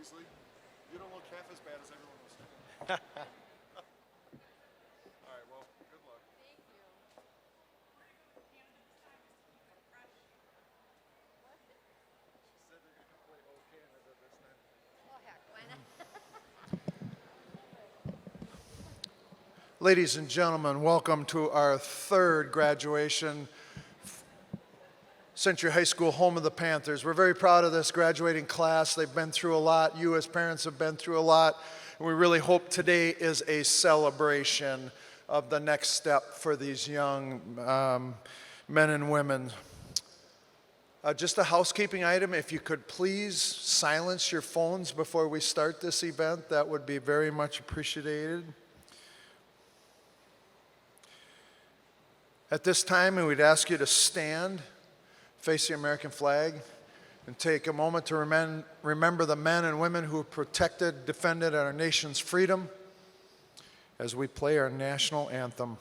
easily. You don't look half as bad as everyone was saying. All right, well, good luck. Thank you. She said they're going to play O Canada this time. Oh, heck, why not? Ladies and gentlemen, welcome to our third graduation. Century High School, home of the Panthers. We're very proud of this graduating class. They've been through a lot. You as parents have been through a lot. And we really hope today is a celebration of the next step for these young men and women. Just a housekeeping item, if you could please silence your phones before we start this event, that would be very much appreciated. At this time, we would ask you to stand, face the American flag, and take a moment to remember the men and women who protected, defended our nation's freedom as we play our national anthem.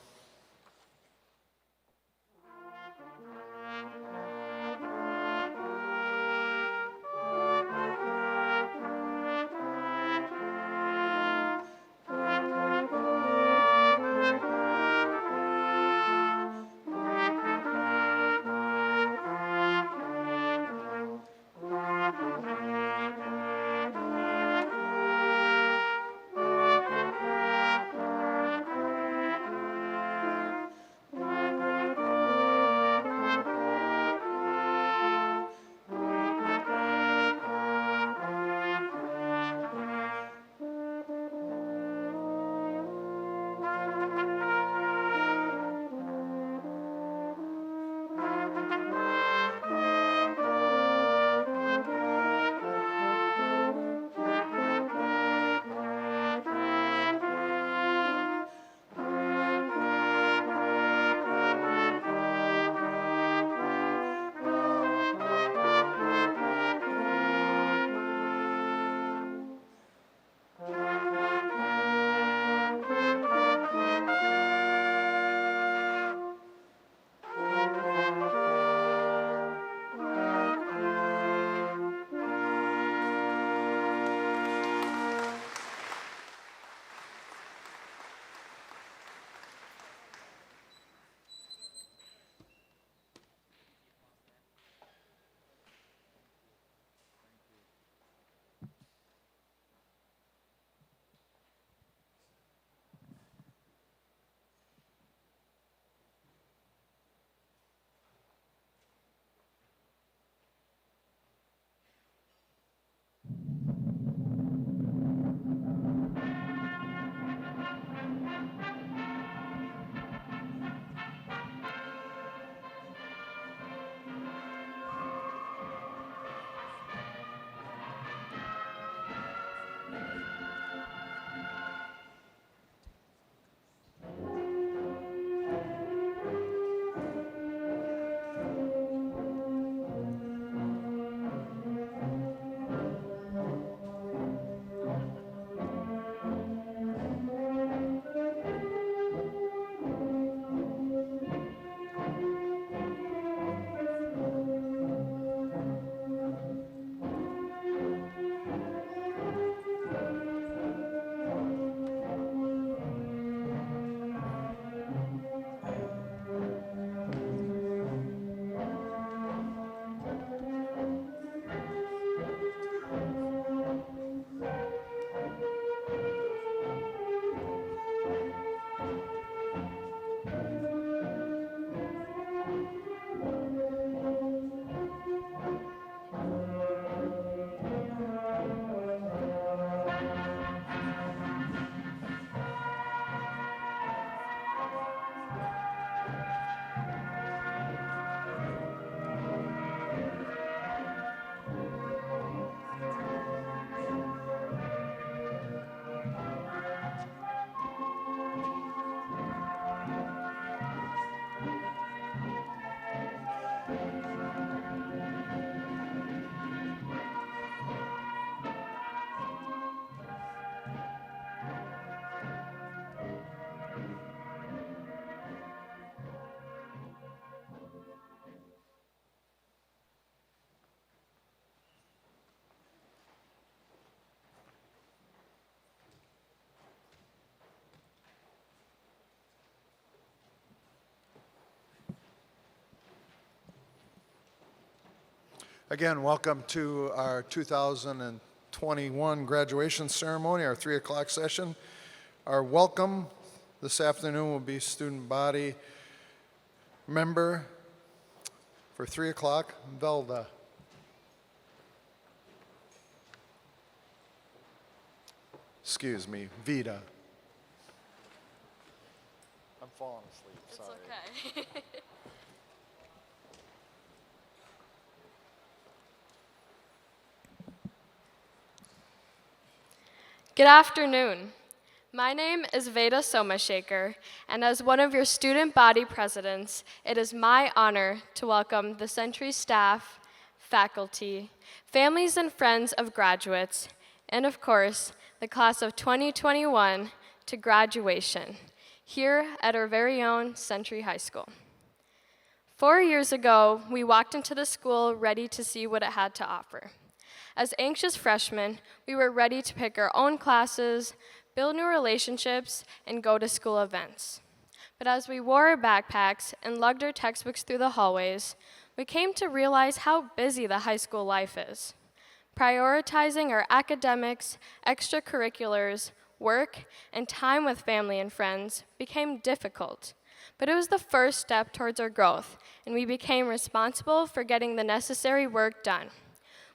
Again, welcome to our 2021 graduation ceremony, our 3 o'clock session. Our welcome this afternoon will be student body member for 3 o'clock, Velda. Excuse me, Vida. I'm falling asleep, sorry. It's okay. Good afternoon. My name is Veda Somashekar, and as one of your student body presidents, it is my honor to welcome the Century staff, faculty, families and friends of graduates, and of course, the class of 2021 to graduation here at our very own Century High School. 4 years ago, we walked into the school ready to see what it had to offer. As anxious freshmen, we were ready to pick our own classes, build new relationships, and go to school events. But as we wore our backpacks and lugged our textbooks through the hallways, we came to realize how busy the high school life is. Prioritizing our academics, extracurriculars, work, and time with family and friends became difficult. But it was the first step towards our growth, and we became responsible for getting the necessary work done.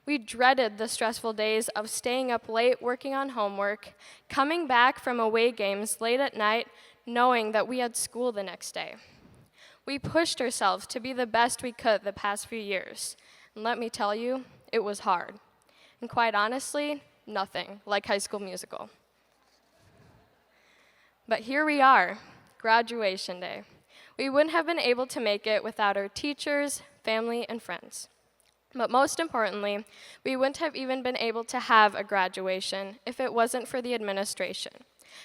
We dreaded the stressful days of staying up late working on homework, coming back from away games late at night, knowing that we had school the next day. We pushed ourselves to be the best we could the past few years, and let me tell you, it was hard. And quite honestly, nothing like High School Musical. But here we are, graduation day. We wouldn't have been able to make it without our teachers, family, and friends. But most importantly, we wouldn't have even been able to have a graduation if it wasn't for the administration.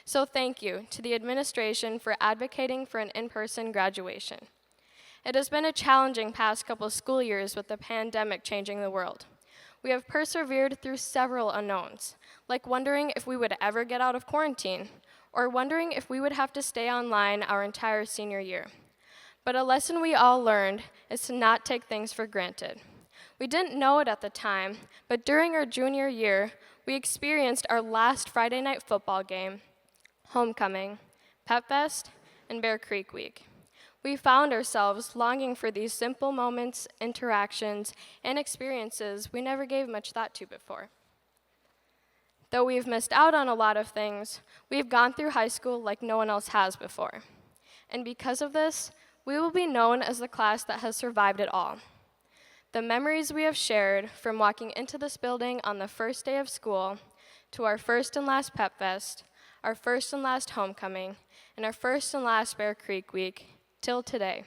So thank you to the administration for advocating for an in-person graduation. It has been a challenging past couple school years with the pandemic changing the world. We have persevered through several unknowns, like wondering if we would ever get out of quarantine, or wondering if we would have to stay online our entire senior year. But a lesson we all learned is to not take things for granted. We didn't know it at the time, but during our junior year, we experienced our last Friday night football game, homecoming, Pep Fest, and Bear Creek Week. We found ourselves longing for these simple moments, interactions, and experiences we never gave much thought to before. Though we've missed out on a lot of things, we've gone through high school like no one else has before. And because of this, we will be known as the class that has survived it all. The memories we have shared from walking into this building on the first day of school, to our first and last Pep Fest, our first and last homecoming, and our first and last Bear Creek Week, till today,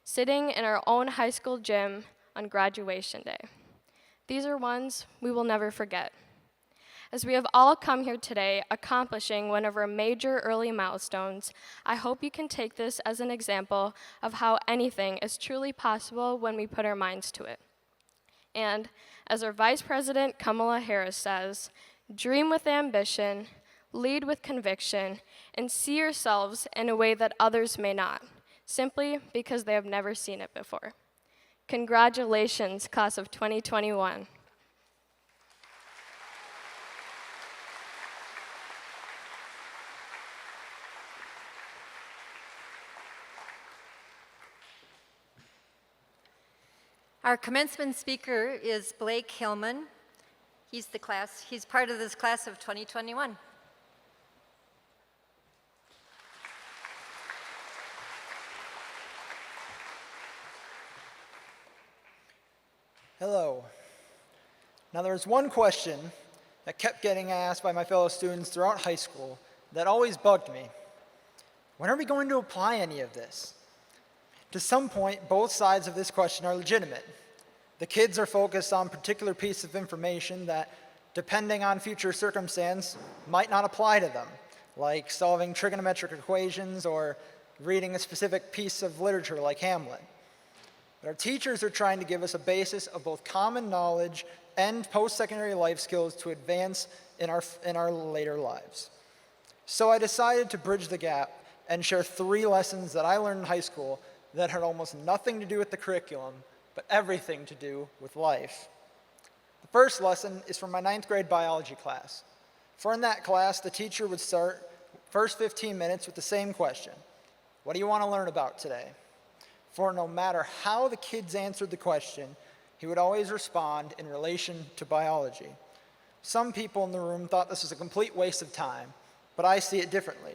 sitting in our own high school gym on graduation day. These are ones we will never forget. As we have all come here today accomplishing one of our major early milestones, I hope you can take this as an example of how anything is truly possible when we put our minds to it. And as our Vice President Kamala Harris says, dream with ambition, lead with conviction, and see yourselves in a way that others may not, simply because they have never seen it before. Congratulations, class of 2021. Our commencement speaker is Blake Hillman. He's part of this class of 2021. Hello. Now there's one question that kept getting asked by my fellow students throughout high school that always bugged me. When are we going to apply any of this? To some point, both sides of this question are legitimate. The kids are focused on a particular piece of information that, depending on future circumstance, might not apply to them, like solving trigonometric equations or reading a specific piece of literature like Hamlet. But our teachers are trying to give us a basis of both common knowledge and post-secondary life skills to advance in our later lives. So I decided to bridge the gap and share 3 lessons that I learned in high school that had almost nothing to do with the curriculum, but everything to do with life. The first lesson is from my 9th grade biology class. For in that class, the teacher would start first 15 minutes with the same question: what do you want to learn about today? For no matter how the kids answered the question, he would always respond in relation to biology. Some people in the room thought this was a complete waste of time, but I see it differently.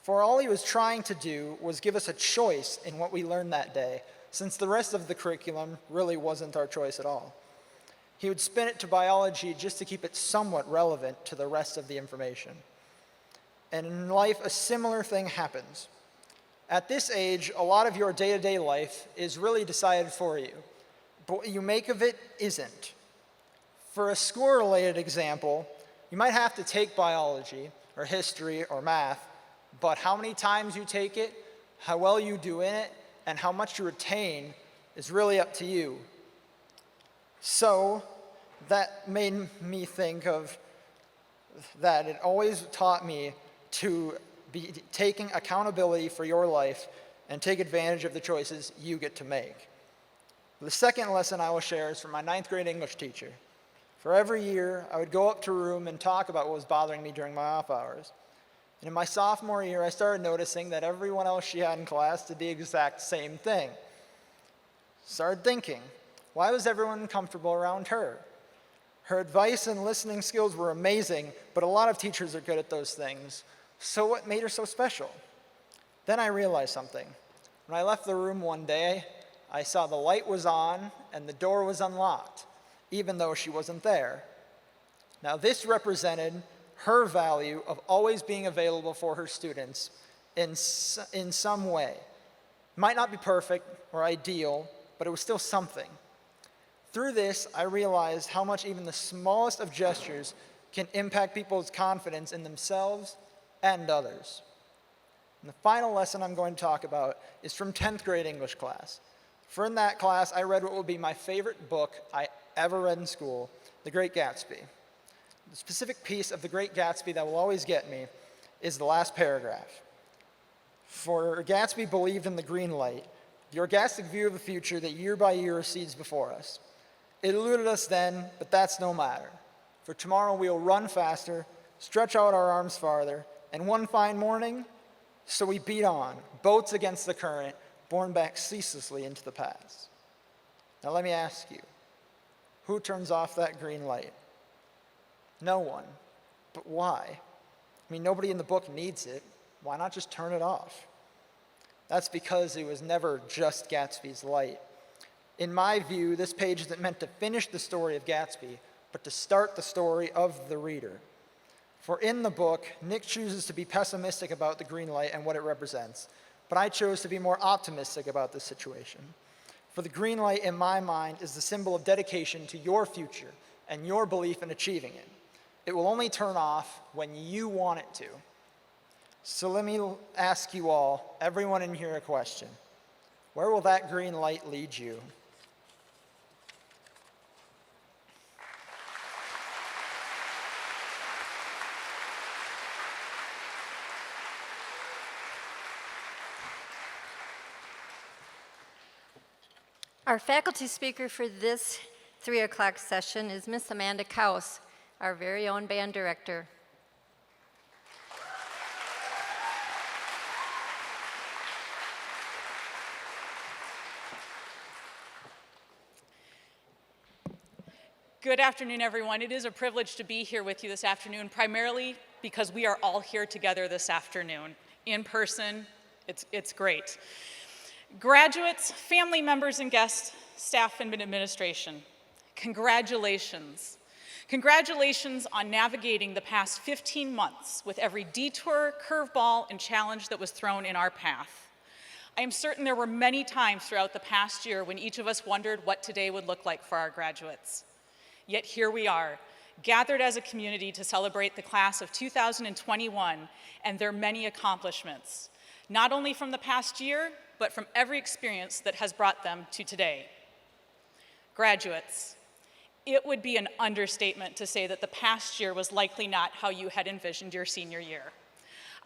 For all he was trying to do was give us a choice in what we learned that day, since the rest of the curriculum really wasn't our choice at all. He would spin it to biology just to keep it somewhat relevant to the rest of the information. And in life, a similar thing happens. At this age, a lot of your day-to-day life is really decided for you, but what you make of it isn't. For a school-related example, you might have to take biology, or history, or math, but how many times you take it, how well you do in it, and how much you retain is really up to you. So that made me think of that it always taught me to be taking accountability for your life and take advantage of the choices you get to make. The second lesson I will share is from my 9th grade English teacher. For every year, I would go up to a room and talk about what was bothering me during my off hours. And in my sophomore year, I started noticing that everyone else she had in class did the exact same thing. Started thinking, why was everyone comfortable around her? Her advice and listening skills were amazing, but a lot of teachers are good at those things. So what made her so special? Then I realized something. When I left the room one day, I saw the light was on and the door was unlocked, even though she wasn't there. Now this represented her value of always being available for her students in some way. It might not be perfect or ideal, but it was still something. Through this, I realized how much even the smallest of gestures can impact people's confidence in themselves and others. And the final lesson I'm going to talk about is from 10th grade English class. For in that class, I read what would be my favorite book I ever read in school, The Great Gatsby. The specific piece of The Great Gatsby that will always get me is the last paragraph. For Gatsby believed in the green light, the orgastic view of the future that year by year recedes before us. It eluded us then, but that's no matter. For tomorrow we will run faster, stretch out our arms farther, and one fine morning, so we beat on, boats against the current, borne back ceaselessly into the past. Now let me ask you, who turns off that green light? No one. But why? I mean, nobody in the book needs it. Why not just turn it off? That's because it was never just Gatsby's light. In my view, this page isn't meant to finish the story of Gatsby, but to start the story of the reader. For in the book, Nick chooses to be pessimistic about the green light and what it represents, but I chose to be more optimistic about this situation. For the green light, in my mind, is the symbol of dedication to your future and your belief in achieving it. It will only turn off when you want it to. So let me ask you all, everyone in here, a question. Where will that green light lead you? Our faculty speaker for this 3 o'clock session is Miss Amanda Kaus, our very own band director. Good afternoon, everyone. It is a privilege to be here with you this afternoon, primarily because we are all here together this afternoon. In person, it's great. Graduates, family members and guests, staff and administration, congratulations. Congratulations on navigating the past 15 months with every detour, curveball, and challenge that was thrown in our path. I am certain there were many times throughout the past year when each of us wondered what today would look like for our graduates. Yet here we are, gathered as a community to celebrate the class of 2021 and their many accomplishments, not only from the past year, but from every experience that has brought them to today. Graduates, it would be an understatement to say that the past year was likely not how you had envisioned your senior year.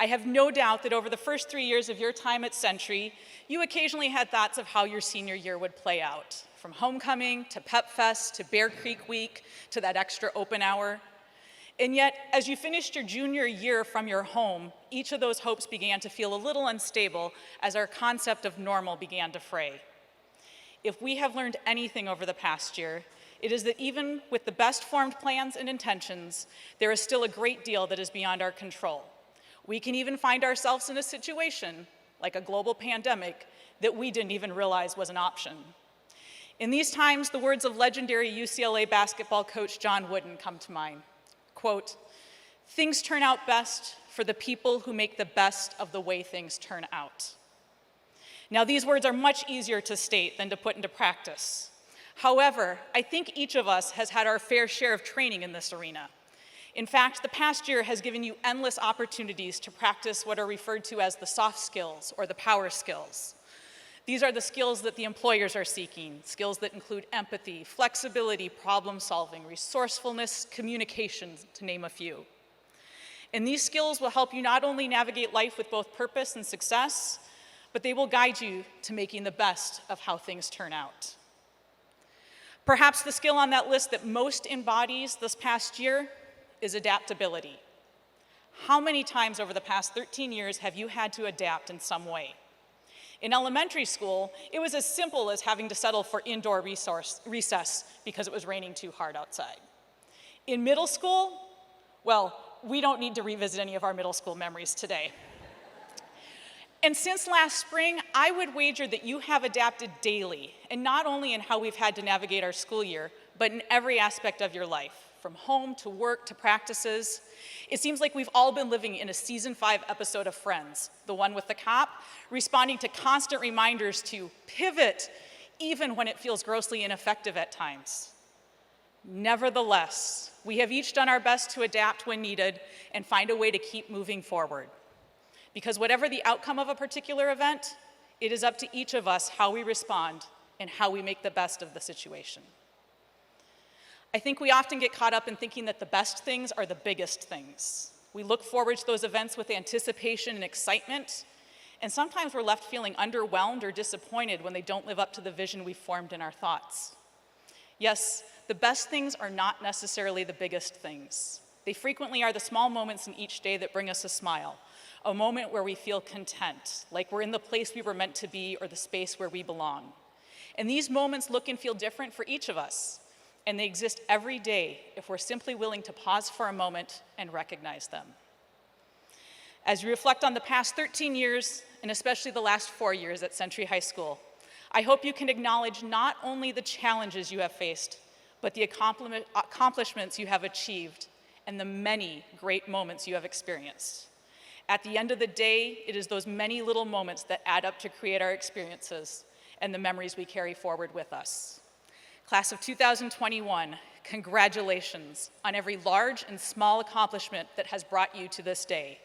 I have no doubt that over the first 3 years of your time at Century, you occasionally had thoughts of how your senior year would play out, from homecoming to Pep Fest to Bear Creek Week to that extra open hour. And yet, as you finished your junior year from your home, each of those hopes began to feel a little unstable as our concept of normal began to fray. If we have learned anything over the past year, it is that even with the best formed plans and intentions, there is still a great deal that is beyond our control. We can even find ourselves in a situation, like a global pandemic, that we didn't even realize was an option. In these times, the words of legendary UCLA basketball coach John Wooden come to mind. Quote, "Things turn out best for the people who make the best of the way things turn out." Now, these words are much easier to state than to put into practice. However, I think each of us has had our fair share of training in this arena. In fact, the past year has given you endless opportunities to practice what are referred to as the soft skills or the power skills. These are the skills that the employers are seeking, skills that include empathy, flexibility, problem solving, resourcefulness, communication, to name a few. And these skills will help you not only navigate life with both purpose and success, but they will guide you to making the best of how things turn out. Perhaps the skill on that list that most embodies this past year is adaptability. How many times over the past 13 years have you had to adapt in some way? In elementary school, it was as simple as having to settle for indoor recess because it was raining too hard outside. In middle school, well, we don't need to revisit any of our middle school memories today. And since last spring, I would wager that you have adapted daily, and not only in how we've had to navigate our school year, but in every aspect of your life, from home to work to practices. It seems like we've all been living in a season 5 episode of Friends, the one with the cop, responding to constant reminders to pivot, even when it feels grossly ineffective at times. Nevertheless, we have each done our best to adapt when needed and find a way to keep moving forward. Because whatever the outcome of a particular event, it is up to each of us how we respond and how we make the best of the situation. I think we often get caught up in thinking that the best things are the biggest things. We look forward to those events with anticipation and excitement, and sometimes we're left feeling underwhelmed or disappointed when they don't live up to the vision we formed in our thoughts. Yes, the best things are not necessarily the biggest things. They frequently are the small moments in each day that bring us a smile, a moment where we feel content, like we're in the place we were meant to be or the space where we belong. And these moments look and feel different for each of us, and they exist every day if we're simply willing to pause for a moment and recognize them. As you reflect on the past 13 years, and especially the last 4 years at Century High School, I hope you can acknowledge not only the challenges you have faced, but the accomplishments you have achieved and the many great moments you have experienced. At the end of the day, it is those many little moments that add up to create our experiences and the memories we carry forward with us. Class of 2021, congratulations on every large and small accomplishment that has brought you to this day.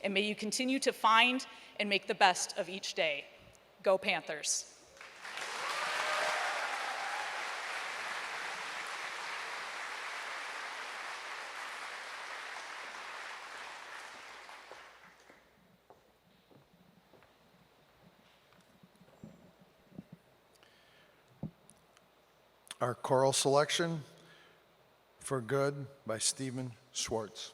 And may you continue to find and make the best of each day. Go Panthers. Our choral selection, For Good by Stephen Schwartz.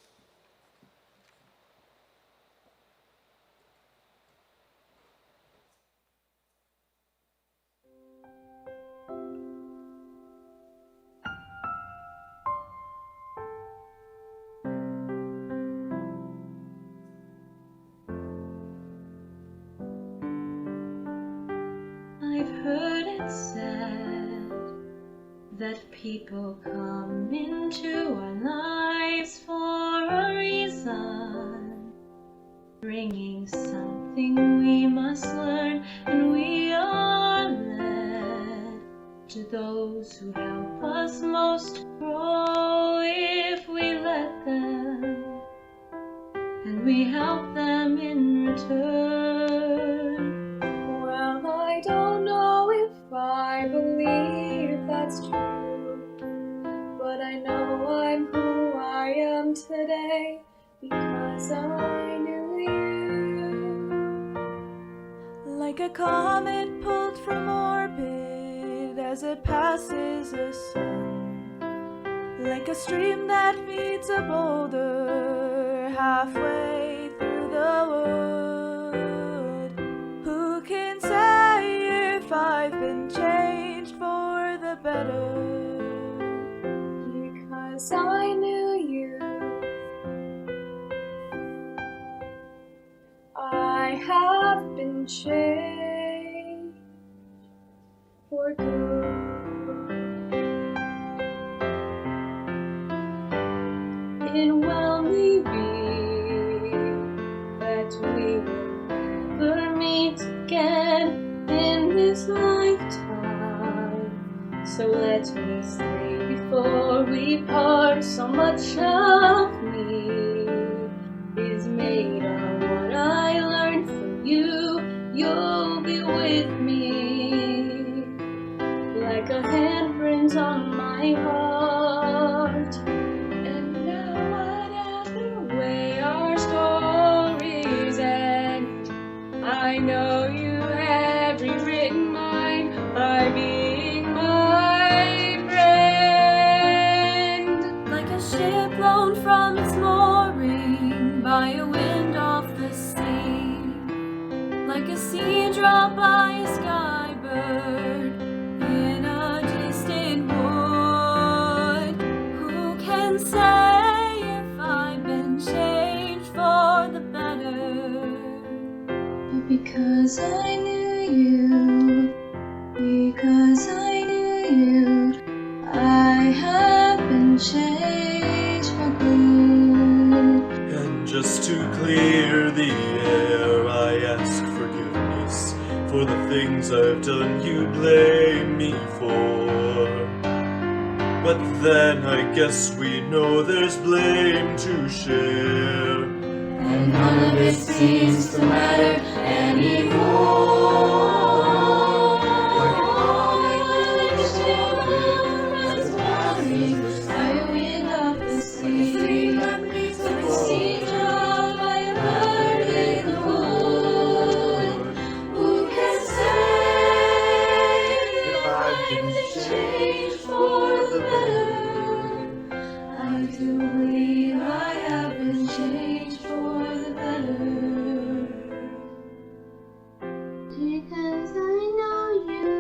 I've heard it said that people come into our lives for a reason, bringing something we must learn, and we are led to those who help us most grow if we let them, and we help them in return. Well, I don't know if I believe that's true, but I know I'm who I am today because I knew you. like a comet pulled from orbit as it passes the sun, like a stream that feeds a boulder halfway through the wood. Who can say if I've been changed for the better? Because I knew you, I have been changed for good. It well may be that we will never meet again in this lifetime, so let me say before we part, so much of me is made of what I learned from you. You'll be with me like a handprint on my heart. And now whatever way our stories end, I know you have rewritten mine by being my friend. Like a ship blown from its mooring by a wind off the sea, like a seed dropped by a skybird in a distant wood. Who can say if I've been changed for the better? But because I knew you, because I knew you, I have been changed for good. And just to clear the air, I ask forgiveness for the things I've done you blame me for. But then I guess we know there's blame to share. And none of it seems to matter anymore. Like all the children's morning, by a wind off the sea, like a seed dropped by a bird in the wood. Who can say if I've been changed for the better? I do believe I have been changed for the better. Because I know you,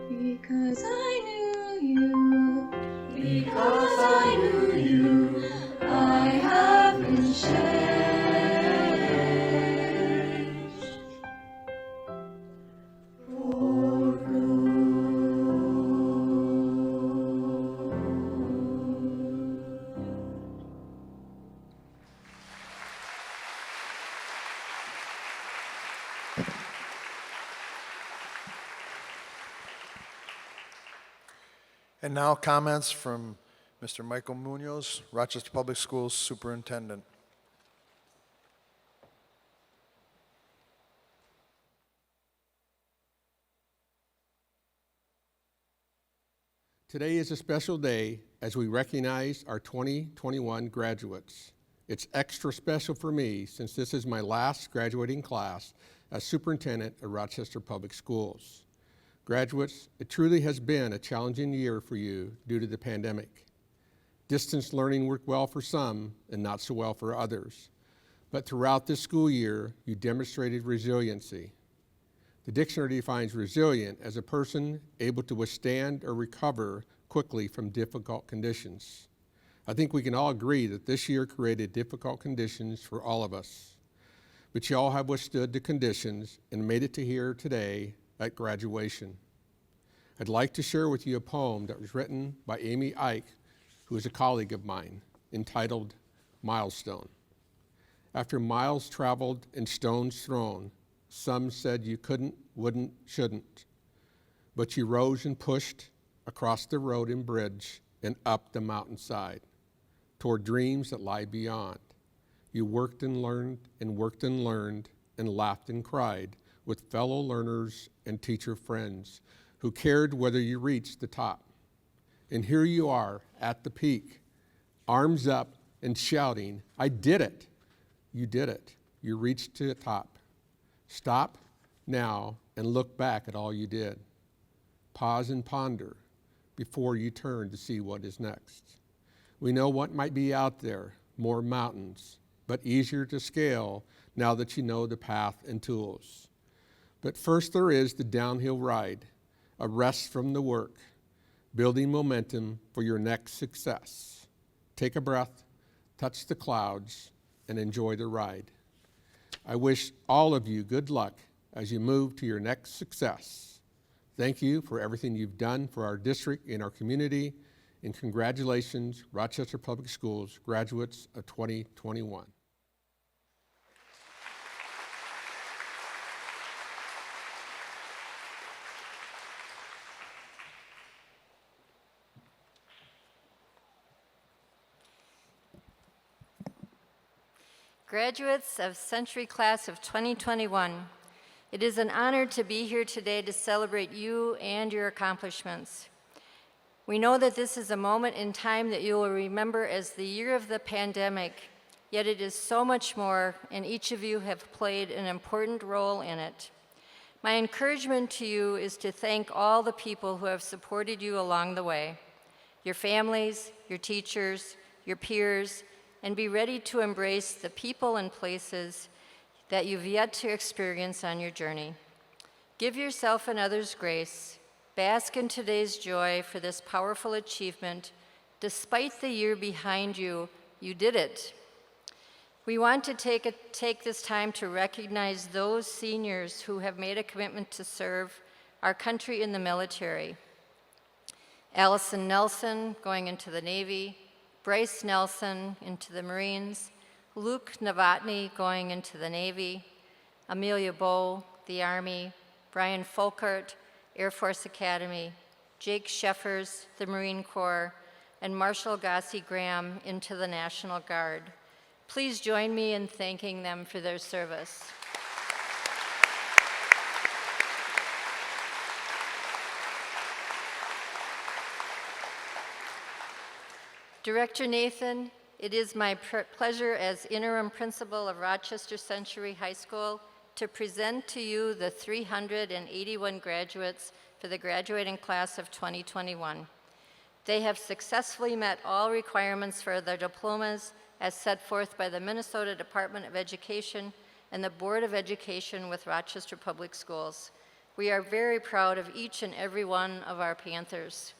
because I knew you, because I knew you, I have been changed for good. And now comments from Mr. Michael Munoz, Rochester Public Schools Superintendent. Today is a special day as we recognize our 2021 graduates. It's extra special for me since this is my last graduating class as superintendent at Rochester Public Schools. Graduates, it truly has been a challenging year for you due to the pandemic. Distance learning worked well for some and not so well for others. But throughout this school year, you demonstrated resiliency. The dictionary defines resilient as a person able to withstand or recover quickly from difficult conditions. I think we can all agree that this year created difficult conditions for all of us. But you all have withstood the conditions and made it to here today at graduation. I'd like to share with you a poem that was written by Amy Ike, who is a colleague of mine, entitled Milestone. After miles traveled and stones thrown, some said you couldn't, wouldn't, shouldn't. But you rose and pushed across the road and bridge and up the mountainside toward dreams that lie beyond. You worked and learned and worked and learned and laughed and cried with fellow learners and teacher friends who cared whether you reached the top. And here you are at the peak, arms up and shouting, I did it. You did it. You reached to the top. Stop? now and look back at all you did. Pause and ponder before you turn to see what is next. We know what might be out there, more mountains, but easier to scale now that you know the path and tools. But first there is the downhill ride, a rest from the work, building momentum for your next success. Take a breath, touch the clouds, and enjoy the ride. I wish all of you good luck as you move to your next success. Thank you for everything you've done for our district and our community, and congratulations, Rochester Public Schools graduates of 2021. Graduates of Century Class of 2021, it is an honor to be here today to celebrate you and your accomplishments. We know that this is a moment in time that you will remember as the year of the pandemic, yet it is so much more, and each of you have played an important role in it. My encouragement to you is to thank all the people who have supported you along the way, your families, your teachers, your peers, and be ready to embrace the people and places that you've yet to experience on your journey. Give yourself and others grace. Bask in today's joy for this powerful achievement. Despite the year behind you, you did it. We want to take this time to recognize those seniors who have made a commitment to serve our country in the military. Allison Nelson going into the Navy, Bryce Nelson into the Marines, Luke Novotny going into the Navy, Amelia Bowe, the Army, Brian Folkert, Air Force Academy, Jake Sheffers, the Marine Corps, and Marshall Gossie Graham into the National Guard. Please join me in thanking them for their service. Director Nathan, it is my pleasure as interim principal of Rochester Century High School to present to you the 381 graduates for the graduating class of 2021. They have successfully met all requirements for their diplomas as set forth by the Minnesota Department of Education and the Board of Education with Rochester Public Schools. We are very proud of each and every one of our Panthers.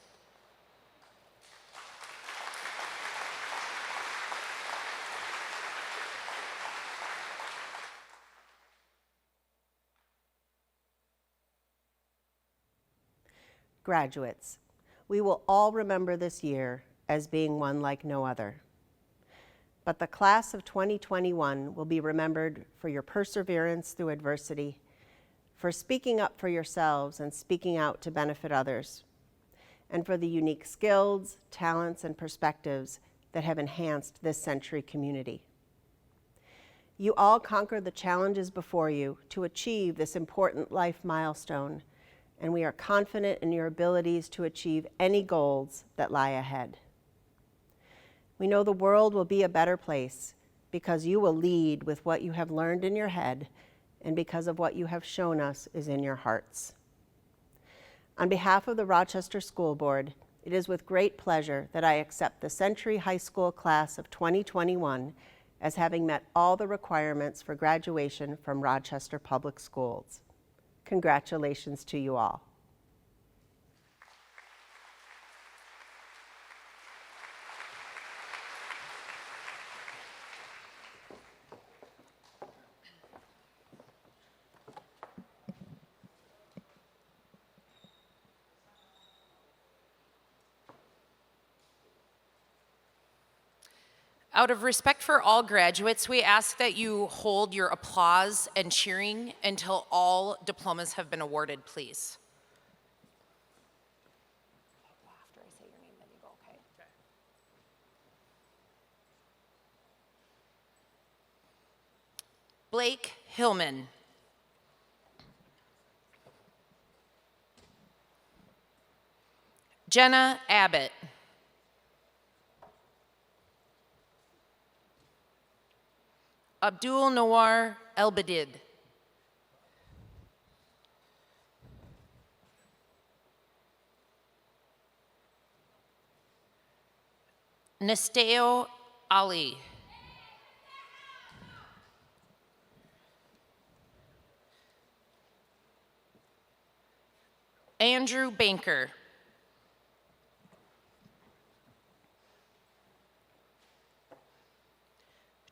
Graduates, we will all remember this year as being one like no other. But the class of 2021 will be remembered for your perseverance through adversity, for speaking up for yourselves and speaking out to benefit others, and for the unique skills, talents, and perspectives that have enhanced this Century community. You all conquered the challenges before you to achieve this important life milestone, and we are confident in your abilities to achieve any goals that lie ahead. We know the world will be a better place because you will lead with what you have learned in your head and because of what you have shown us is in your hearts. On behalf of the Rochester School Board, it is with great pleasure that I accept the Century High School class of 2021 as having met all the requirements for graduation from Rochester Public Schools. Congratulations to you all. Out of respect for all graduates, we ask that you hold your applause and cheering until all diplomas have been awarded, please. After I say your name, then you go, okay? Blake Hillman. Jenna Abbott. Abdul Nawar Elbadid. Nasteo Ali. Andrew Banker.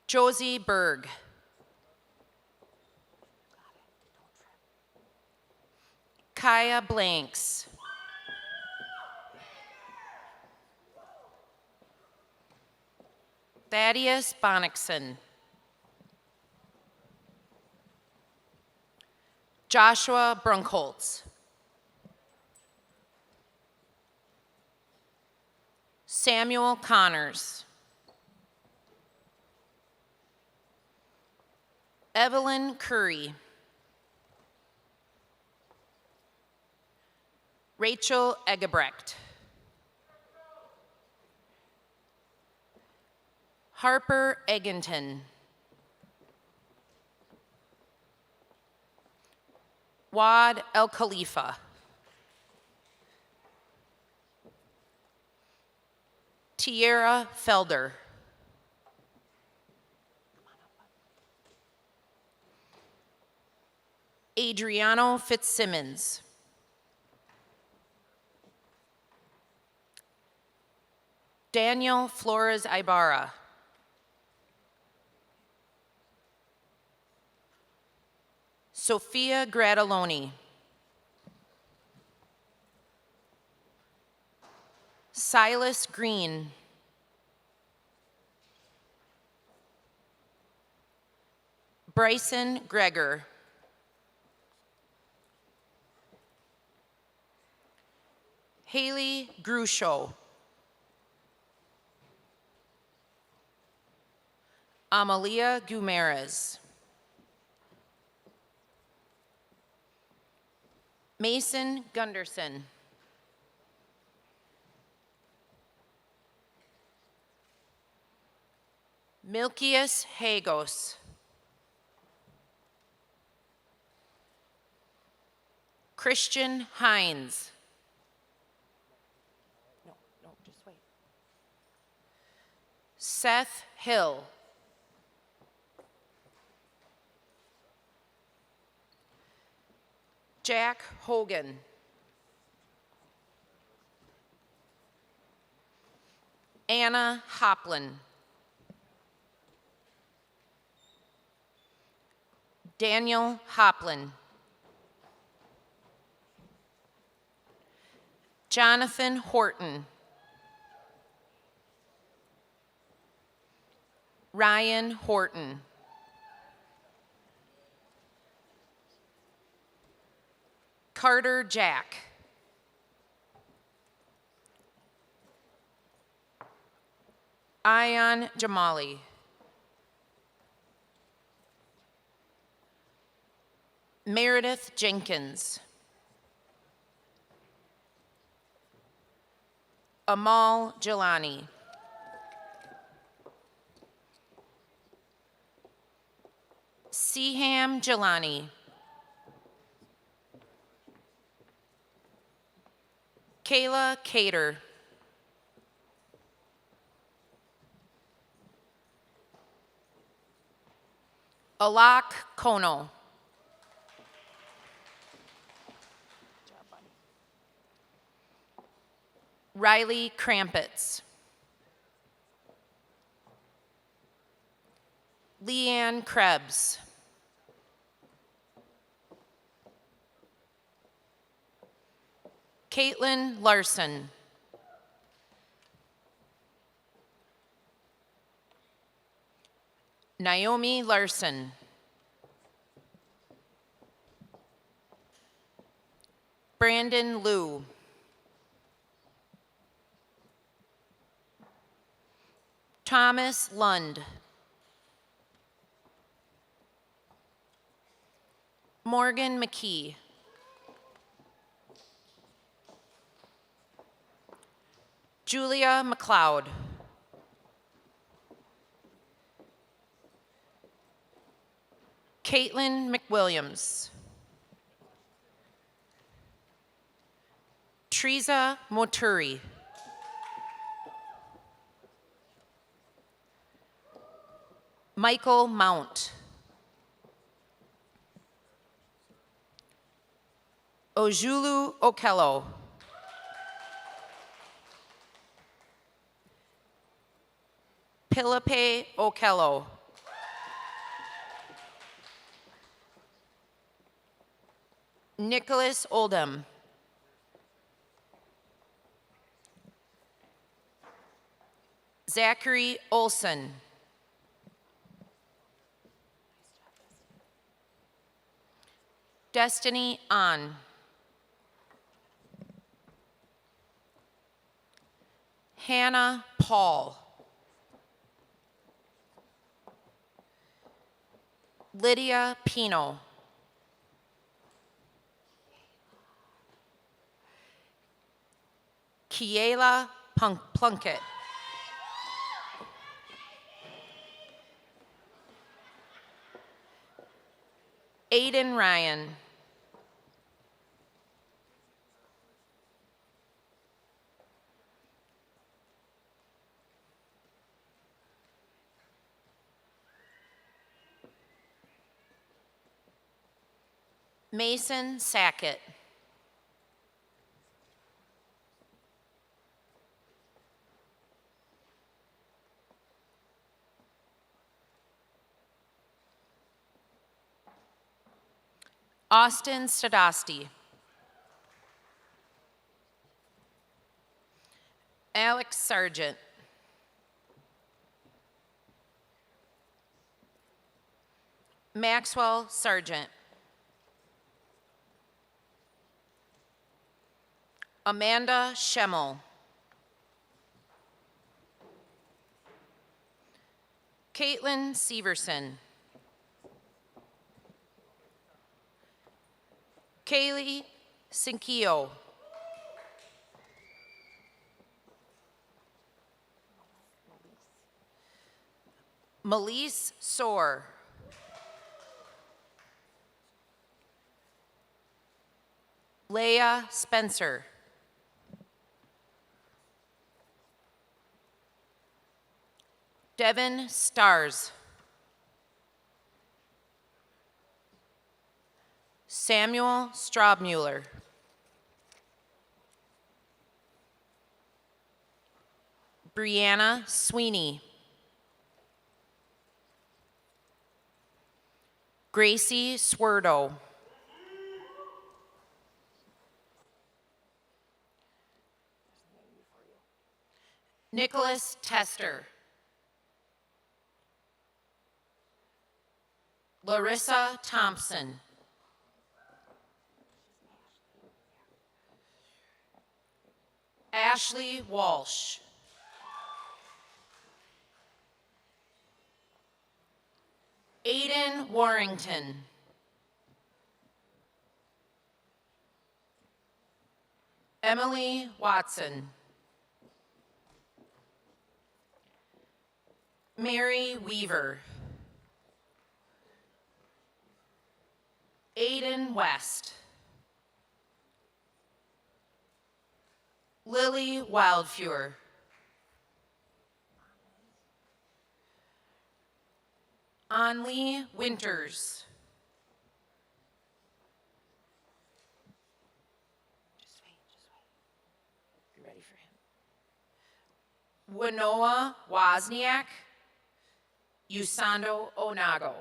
Josie Berg. Kaya Blanks. Thaddeus Bonnickson. Joshua Brunkholtz. Samuel Connors. Evelyn Curry. Rachel Egebrecht. Harper Egginton. Wad El Khalifa. Tierra Felder. Adriano Fitzsimmons. Daniel Flores Ibarra. Sophia Gradaloni. Silas Green. Bryson Gregor. Haley Grusho. Amalia Gumerez. Mason Gunderson. Milkias Hagos. Christian Hines. No, just wait. Seth Hill. Jack Hogan. Anna Hoplin. Daniel Hoplin. Jonathan Horton. Ryan Horton. Carter Jack. Ion Jamali. Meredith Jenkins. Amal Jelani. Seham Jelani. Kayla Cater. Alak Kono. Riley Krampitz. Leanne Krebs. Caitlin Larson. Naomi Larson. Brandon Liu. Thomas Lund. Morgan McKee. Julia McLeod. Caitlin McWilliams. Teresa Moturi. Michael Mount. Ojulu Okello. Philippe Okello. Nicholas Oldham. Zachary Olson. Destiny On. Hannah Paul. Lydia Pino. Kiela Plunkett. Aiden Ryan. Mason Sackett. Austin Stadasti. Alex Sargent. Maxwell Sargent. Amanda Schemmel. Caitlin Severson. Kaylee Sinkio. Melise Soar. Leah Spencer. Devin Stars. Samuel Straubmuller. Brianna Sweeney. Gracie Swerdo. Nicholas Tester. Larissa Thompson. Ashley Walsh. Aiden Warrington. Emily Watson. Mary Weaver. Aiden West. Lily Wildfewer. Anlee Winters. Just wait. You ready for him? Winoa Wozniak. Usando Onago.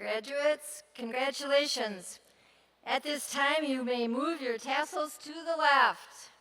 Graduates, congratulations. At this time, you may move your tassels to the left.